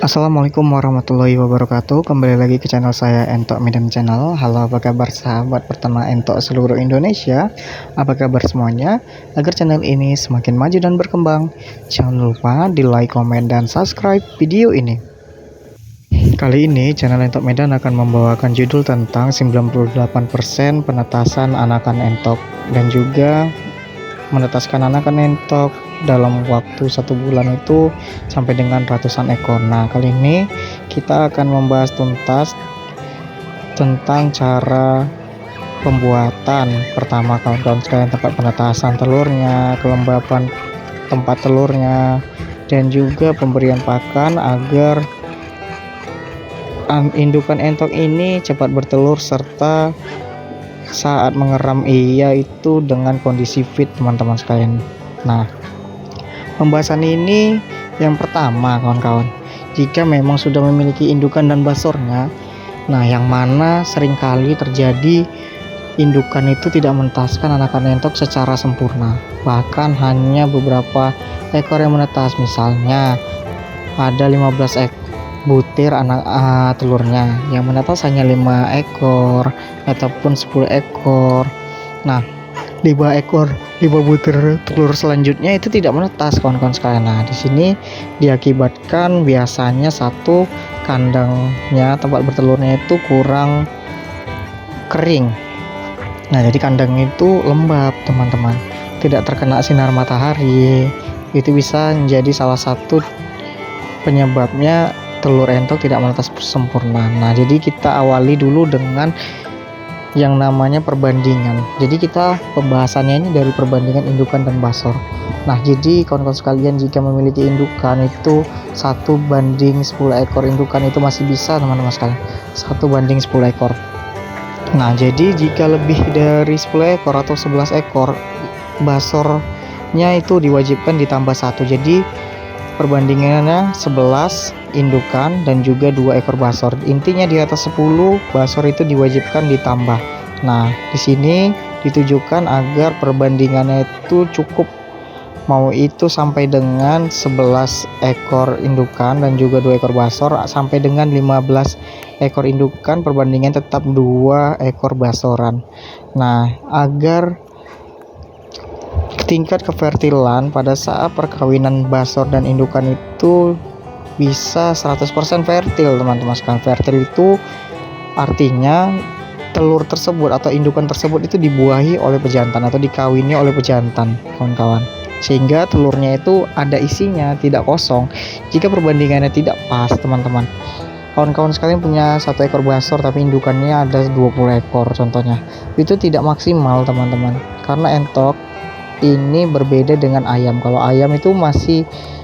Assalamualaikum warahmatullahi wabarakatuh. Kembali lagi ke channel saya, Entok Medan Channel. Halo, apa kabar sahabat pertama Entok seluruh Indonesia? Apa kabar semuanya? Agar channel ini semakin maju dan berkembang, jangan lupa di like, komen, dan subscribe video ini. Kali ini channel Entok Medan akan membawakan judul tentang 98% penetasan anakan entok dan juga menetaskan anakan entok dalam waktu 1 bulan itu sampai dengan ratusan ekor. Nah, kali ini kita akan membahas tuntas tentang cara pembuatan pertama, kawan-kawan sekalian, tempat penetasan telurnya, kelembapan tempat telurnya, dan juga pemberian pakan agar indukan entok ini cepat bertelur serta saat mengeram ia itu dengan kondisi fit, teman-teman sekalian. Nah, pembahasan ini yang pertama, kawan-kawan, jika memang sudah memiliki indukan dan basornya, nah yang mana seringkali terjadi indukan itu tidak menetaskan anakan entok secara sempurna, bahkan hanya beberapa ekor yang menetas. Misalnya ada 15 butir anak telurnya, yang menetas hanya 5 ekor ataupun 10 ekor. Nah, 5 butir telur selanjutnya itu tidak menetas, kawan-kawan sekalian. Nah, di sini diakibatkan biasanya satu, kandangnya, tempat bertelurnya itu kurang kering. Nah, jadi kandang itu lembab, teman-teman, tidak terkena sinar matahari. Itu bisa menjadi salah satu penyebabnya telur entok tidak menetas sempurna. Nah, jadi kita awali dulu dengan yang namanya perbandingan. Jadi kita pembahasannya ini dari perbandingan indukan dan basor. Nah, jadi kawan-kawan sekalian, jika memiliki indukan itu 1:10 ekor indukan itu masih bisa, teman-teman sekalian, 1:10 ekor. Nah, jadi jika lebih dari 10 ekor atau 11 ekor, basornya itu diwajibkan ditambah 1. Jadi perbandingannya 11 indukan dan juga 2 ekor basor. Intinya di atas 10 basor itu diwajibkan ditambah. Nah, di sini ditujukan agar perbandingannya itu cukup, mau itu sampai dengan 11 ekor indukan dan juga 2 ekor basor, sampai dengan 15 ekor indukan, perbandingan tetap 2 ekor basoran. Nah, agar tingkat kefertilan pada saat perkawinan basor dan indukan itu bisa 100% fertil, teman-teman sekalian. Fertil itu artinya telur tersebut atau indukan tersebut itu dibuahi oleh pejantan atau dikawini oleh pejantan, kawan-kawan, sehingga telurnya itu ada isinya, tidak kosong. Jika perbandingannya tidak pas, teman-teman, kawan-kawan sekalian punya 1 ekor basor tapi indukannya ada 20 ekor contohnya, itu tidak maksimal, teman-teman, karena entok ini berbeda dengan ayam. Kalau ayam itu masih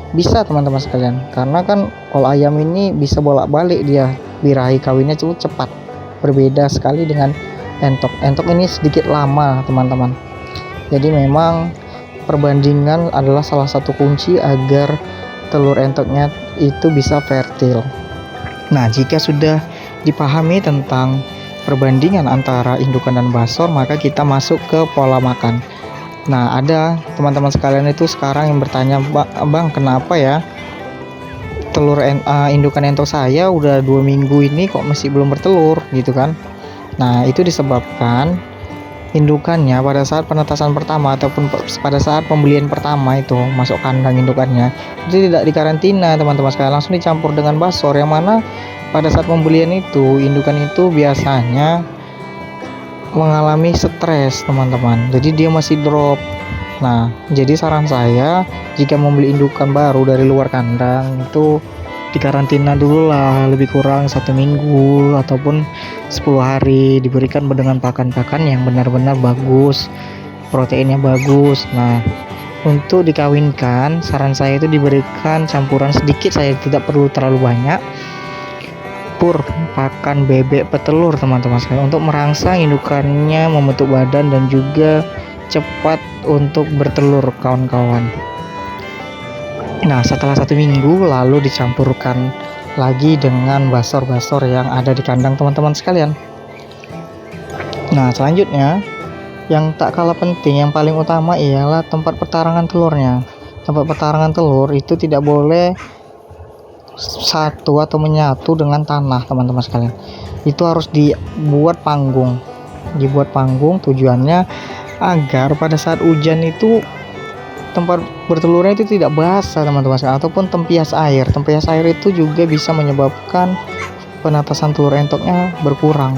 bisa, teman-teman sekalian, karena kan kalau ayam ini bisa bolak-balik, dia birahi kawinnya cukup cepat. Berbeda sekali dengan entok. Entok ini sedikit lama, teman-teman. Jadi memang perbandingan adalah salah satu kunci agar telur entoknya itu bisa fertil. Nah, jika sudah dipahami tentang perbandingan antara indukan dan basor, maka kita masuk ke pola makan. Nah, ada teman-teman sekalian itu sekarang yang bertanya, Bang, kenapa ya telur indukan entok saya udah 2 minggu ini kok masih belum bertelur, gitu kan? Nah, itu disebabkan indukannya pada saat penetasan pertama ataupun pada saat pembelian pertama itu masuk kandang indukannya itu tidak dikarantina, teman-teman sekalian, langsung dicampur dengan basor, yang mana pada saat pembelian itu indukan itu biasanya mengalami stres, teman-teman, jadi dia masih drop. Nah, jadi saran saya, jika membeli indukan baru dari luar kandang itu dikarantina dulu lah, lebih kurang 1 minggu ataupun 10 hari, diberikan dengan pakan-pakan yang benar-benar bagus, proteinnya bagus. Nah, untuk dikawinkan, saran saya itu diberikan campuran sedikit, saya tidak perlu terlalu banyak, pakan bebek petelur, teman-teman sekalian, untuk merangsang indukannya membentuk badan dan juga cepat untuk bertelur, kawan-kawan. Nah, setelah 1 minggu lalu dicampurkan lagi dengan basor-basor yang ada di kandang teman-teman sekalian. Nah, selanjutnya yang tak kalah penting, yang paling utama ialah tempat pertarangan telurnya. Tempat pertarangan telur itu tidak boleh satu atau menyatu dengan tanah teman-teman sekalian. Itu harus dibuat panggung. Dibuat panggung tujuannya agar pada saat hujan itu tempat bertelurnya itu tidak basah teman-teman sekalian, ataupun tempias air. Tempias air itu juga bisa menyebabkan penetasan telur entoknya berkurang.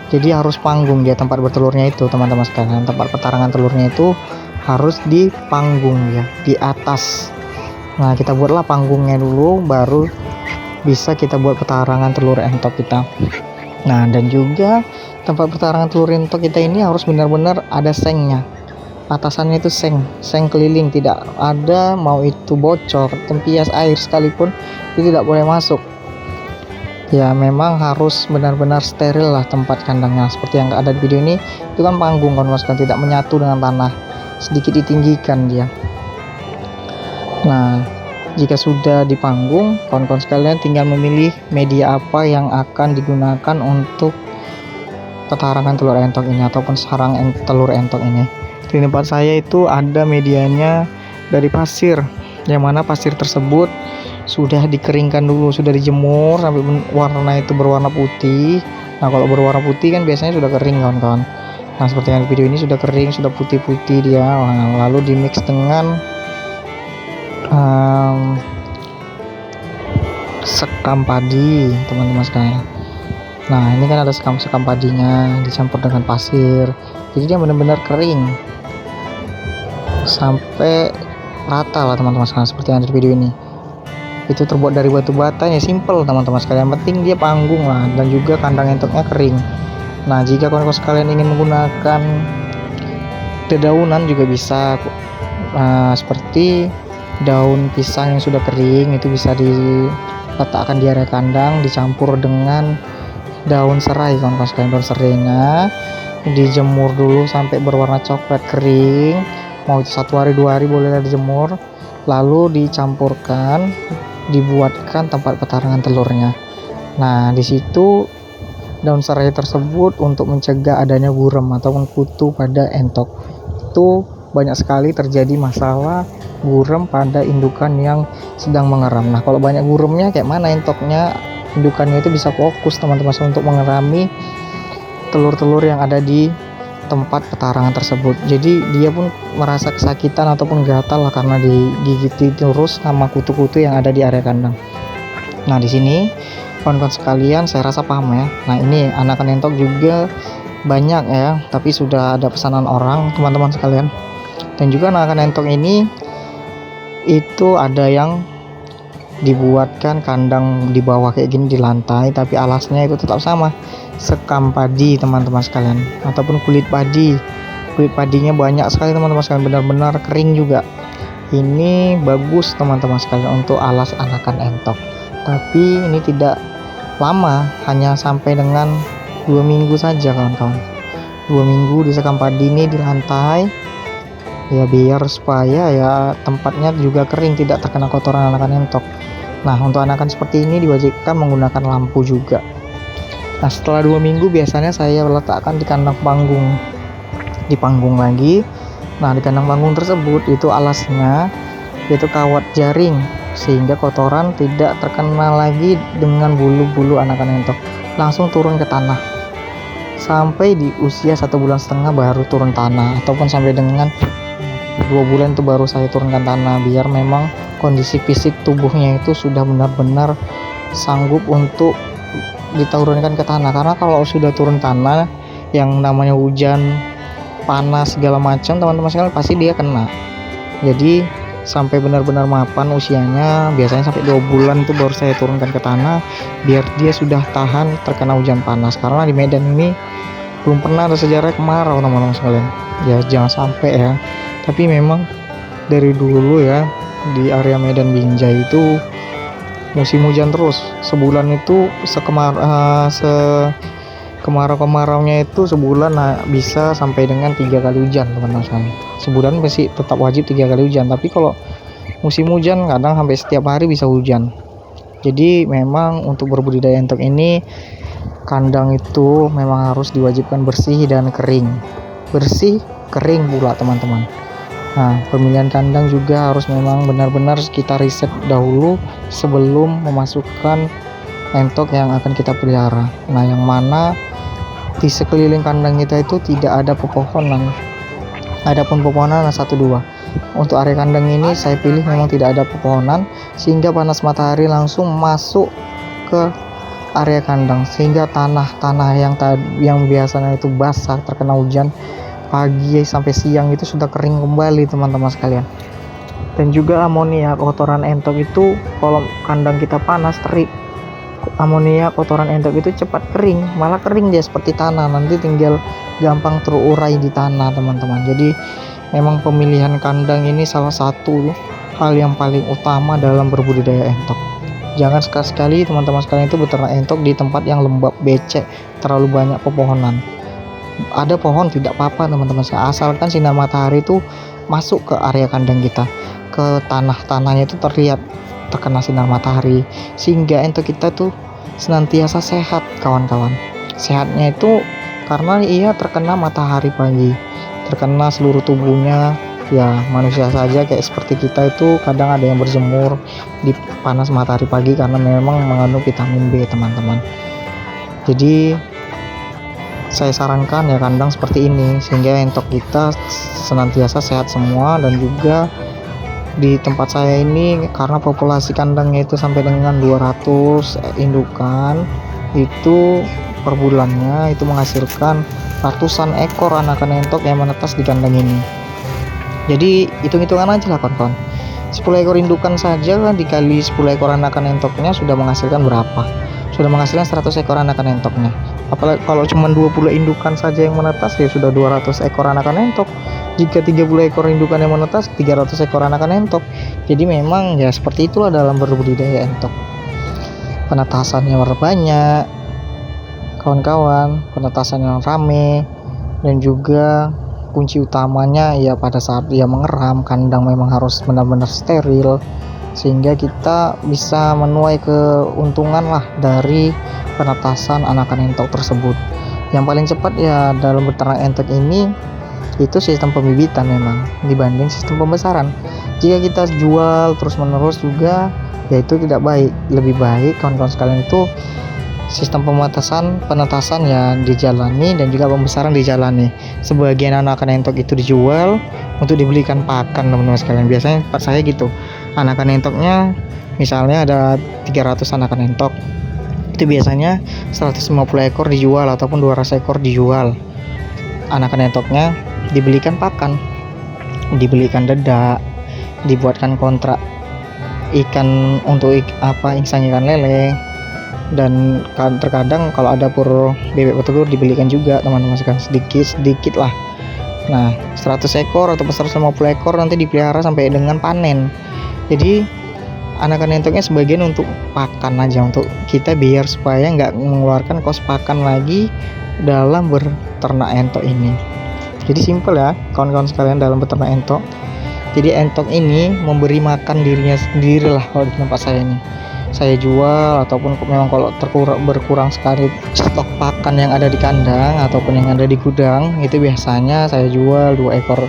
Jadi harus panggung dia tempat bertelurnya itu teman-teman sekalian. Tempat pertarangan telurnya itu harus di panggung ya, di atas. Nah, kita buatlah panggungnya dulu, baru bisa kita buat pertarangan telur entok kita. Nah, dan juga tempat pertarangan telur entok kita ini harus benar-benar ada sengnya. Atasannya itu seng keliling, tidak ada mau itu bocor, tempias air sekalipun itu tidak boleh masuk. Ya, memang harus benar-benar steril lah tempat kandangnya. Seperti yang ada di video ini, itu kan panggung kawan-kawan, tidak menyatu dengan tanah, sedikit ditinggikan dia. Nah, jika sudah dipanggung, kawan-kawan sekalian tinggal memilih media apa yang akan digunakan untuk petarangan telur entok ini ataupun sarang telur entok ini. Di tempat saya itu ada medianya dari pasir, yang mana pasir tersebut sudah dikeringkan dulu, sudah dijemur sampai warna itu berwarna putih. Nah, kalau berwarna putih kan biasanya sudah kering kawan-kawan. Nah, seperti yang di video ini sudah kering, sudah putih-putih dia. Nah, lalu dimix dengan sekam padi teman-teman sekalian. Nah, ini kan ada sekam padinya dicampur dengan pasir, jadi dia benar-benar kering sampai rata lah teman-teman sekalian, seperti yang ada di video ini. Itu terbuat dari batu bata ya, simple teman-teman sekalian, penting dia panggung lah, dan juga kandang entoknya kering. Nah, jika kawan-kawan sekalian ingin menggunakan dedaunan juga bisa, seperti daun pisang yang sudah kering itu bisa diletakkan di area kandang, dicampur dengan daun serai kawan-kawan sekalian. Daun serainya dijemur dulu sampai berwarna coklat kering, mau itu 1 hari 2 hari boleh dijemur, lalu dicampurkan, dibuatkan tempat petarangan telurnya. Nah, di situ daun serai tersebut untuk mencegah adanya gurem ataupun kutu pada entok. Itu banyak sekali terjadi masalah gurem pada indukan yang sedang mengeram. Nah, kalau banyak guremnya kayak mana entoknya, indukannya itu bisa fokus teman-teman untuk mengerami telur-telur yang ada di tempat petarangan tersebut. Jadi dia pun merasa kesakitan ataupun gatal lah karena digigiti terus sama kutu-kutu yang ada di area kandang. Nah, di sini kawan-kawan sekalian saya rasa paham ya. Nah, ini anakan entok juga banyak ya, tapi sudah ada pesanan orang teman-teman sekalian. Dan juga anakan entok ini itu ada yang dibuatkan kandang di bawah kayak gini di lantai, tapi alasnya itu tetap sama, sekam padi teman-teman sekalian, ataupun kulit padi. Kulit padinya banyak sekali teman-teman sekalian, benar-benar kering juga. Ini bagus teman-teman sekalian untuk alas anakan entok, tapi ini tidak lama, hanya sampai dengan 2 minggu saja kawan-kawan. 2 minggu di sekam padi ini di lantai ya, biar supaya ya tempatnya juga kering, tidak terkena kotoran anakan entok. Nah, untuk anakan seperti ini diwajibkan menggunakan lampu juga. Nah, setelah 2 minggu biasanya saya letakkan di kandang panggung, di panggung lagi. Nah, di kandang panggung tersebut itu alasnya yaitu kawat jaring, sehingga kotoran tidak terkena lagi dengan bulu-bulu anakan entok, langsung turun ke tanah. Sampai di usia 1,5 bulan baru turun tanah, ataupun sampai dengan 2 bulan itu baru saya turunkan tanah, biar memang kondisi fisik tubuhnya itu sudah benar-benar sanggup untuk diturunkan ke tanah. Karena kalau sudah turun tanah, yang namanya hujan, panas segala macam teman-teman sekalian, pasti dia kena. Jadi sampai benar-benar mapan usianya, biasanya sampai 2 bulan itu baru saya turunkan ke tanah, biar dia sudah tahan terkena hujan panas. Karena di Medan ini belum pernah ada sejarah kemarau teman-teman sekalian, ya jangan sampai ya. Tapi memang dari dulu ya, di area Medan Binjai itu musim hujan terus. Sebulan itu kemarau-kemaraunya itu sebulan bisa sampai dengan 3 kali hujan teman-teman sekalian. Sebulan pasti tetap wajib 3 kali hujan, tapi kalau musim hujan kadang sampai setiap hari bisa hujan. Jadi memang untuk berbudidaya entok ini kandang itu memang harus diwajibkan bersih dan kering. Bersih, kering pula teman-teman. Nah, pemilihan kandang juga harus memang benar-benar kita riset dahulu sebelum memasukkan entok yang akan kita pelihara. Nah, yang mana di sekeliling kandang kita itu tidak ada pepohonan. Adapun pepohonan 1-2. Untuk area kandang ini saya pilih memang tidak ada pepohonan sehingga panas matahari langsung masuk ke area kandang, sehingga tanah-tanah yang biasanya itu basah terkena hujan pagi sampai siang itu sudah kering kembali teman-teman sekalian. Dan juga amonia kotoran entok itu kalau kandang kita panas terik, amonia kotoran entok itu cepat kering, malah kering dia seperti tanah, nanti tinggal gampang terurai di tanah teman-teman. Jadi memang pemilihan kandang ini salah satu hal yang paling utama dalam berbudidaya entok. Jangan sekali-sekali teman-teman sekalian itu beternak entok di tempat yang lembab, becek, terlalu banyak pepohonan. Ada pohon tidak apa-apa teman-teman, asalkan sinar matahari itu masuk ke area kandang kita, ke tanahnya itu terlihat terkena sinar matahari, sehingga entok kita tuh senantiasa sehat kawan-kawan. Sehatnya itu karena ia terkena matahari pagi, terkena seluruh tubuhnya. Ya manusia saja kayak seperti kita itu kadang ada yang berjemur di panas matahari pagi karena memang mengandung vitamin B teman-teman. Jadi saya sarankan ya kandang seperti ini sehingga entok kita senantiasa sehat semua. Dan juga di tempat saya ini karena populasi kandangnya itu sampai dengan 200 indukan, itu per bulannya itu menghasilkan ratusan ekor anakan entok yang menetas di kandang ini. Jadi hitung-hitungan aja lah kawan-kawan, 10 ekor indukan saja kan dikali 10 ekor anakan entoknya sudah menghasilkan berapa? Sudah menghasilkan 100 ekor anakan entoknya. Apalagi kalau cuma 20 indukan saja yang menetas ya sudah 200 ekor anakan entok. Jika 30 ekor indukan yang menetas 300 ekor anakan entok. Jadi memang ya seperti itulah dalam berbudidaya entok. Penetasannya banyak kawan-kawan, penetasan yang rame, dan juga kunci utamanya ya pada saat dia mengeram, kandang memang harus benar-benar steril sehingga kita bisa menuai keuntungan lah dari penetasan anakan entok tersebut. Yang paling cepat ya dalam beternak entok ini itu sistem pembibitan memang dibanding sistem pembesaran. Jika kita jual terus menerus juga ya itu tidak baik. Lebih baik kawan-kawan sekalian itu sistem penetasan ya dijalani dan juga pembesaran dijalani. Sebagian anakan entok itu dijual untuk dibelikan pakan teman-teman sekalian. Biasanya tempat saya gitu, anakan entoknya misalnya ada 300 anakan entok, itu biasanya 150 ekor dijual ataupun 200 ekor dijual. Anakan entoknya dibelikan pakan, dibelikan dedak, dibuatkan kontrak ikan untuk insang ikan lele. Dan terkadang kalau ada pur bebek petelur dibelikan juga teman-teman sekalian, sedikit lah. Nah 100 ekor atau 150 ekor nanti dipelihara sampai dengan panen. Jadi anakan entoknya sebagian untuk pakan aja untuk kita biar supaya nggak mengeluarkan kos pakan lagi dalam beternak entok ini. Jadi simple ya kawan-kawan sekalian dalam beternak entok. Jadi entok ini memberi makan dirinya sendiri lah kalau di tempat saya ini. Saya jual ataupun memang kalau berkurang sekali stok pakan yang ada di kandang ataupun yang ada di gudang, itu biasanya saya jual 2 ekor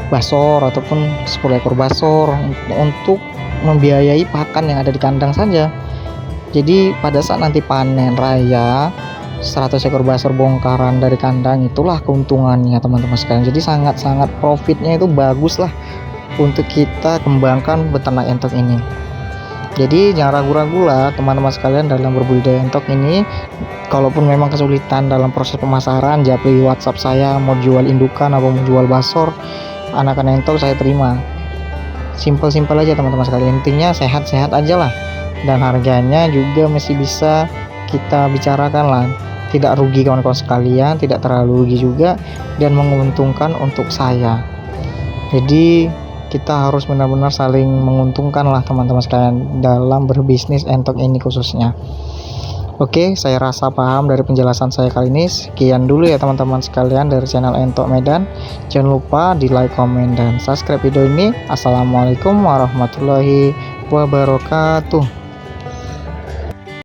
basor ataupun 10 ekor basor untuk membiayai pakan yang ada di kandang saja. Jadi pada saat nanti panen raya 100 ekor basor bongkaran dari kandang, itulah keuntungannya teman-teman sekalian. Jadi sangat-sangat profitnya itu bagus lah untuk kita kembangkan beternak entok ini. Jadi jangan ragu-ragu lah teman-teman sekalian dalam berbudidaya entok ini. Kalaupun memang kesulitan dalam proses pemasaran, japri WhatsApp saya mau jual indukan atau mau jual basor anakan entok, saya terima. Simpel-simpel aja teman-teman sekalian, intinya sehat-sehat aja lah. Dan harganya juga masih bisa kita bicarakan lah, tidak rugi kawan-kawan sekalian, tidak terlalu rugi juga, dan menguntungkan untuk saya. Jadi kita harus benar-benar saling menguntungkan lah teman-teman sekalian dalam berbisnis entok ini khususnya. Oke, saya rasa paham dari penjelasan saya kali ini. Sekian dulu ya teman-teman sekalian dari channel Entok Medan. Jangan lupa di like, komen, dan subscribe video ini. Assalamualaikum warahmatullahi wabarakatuh.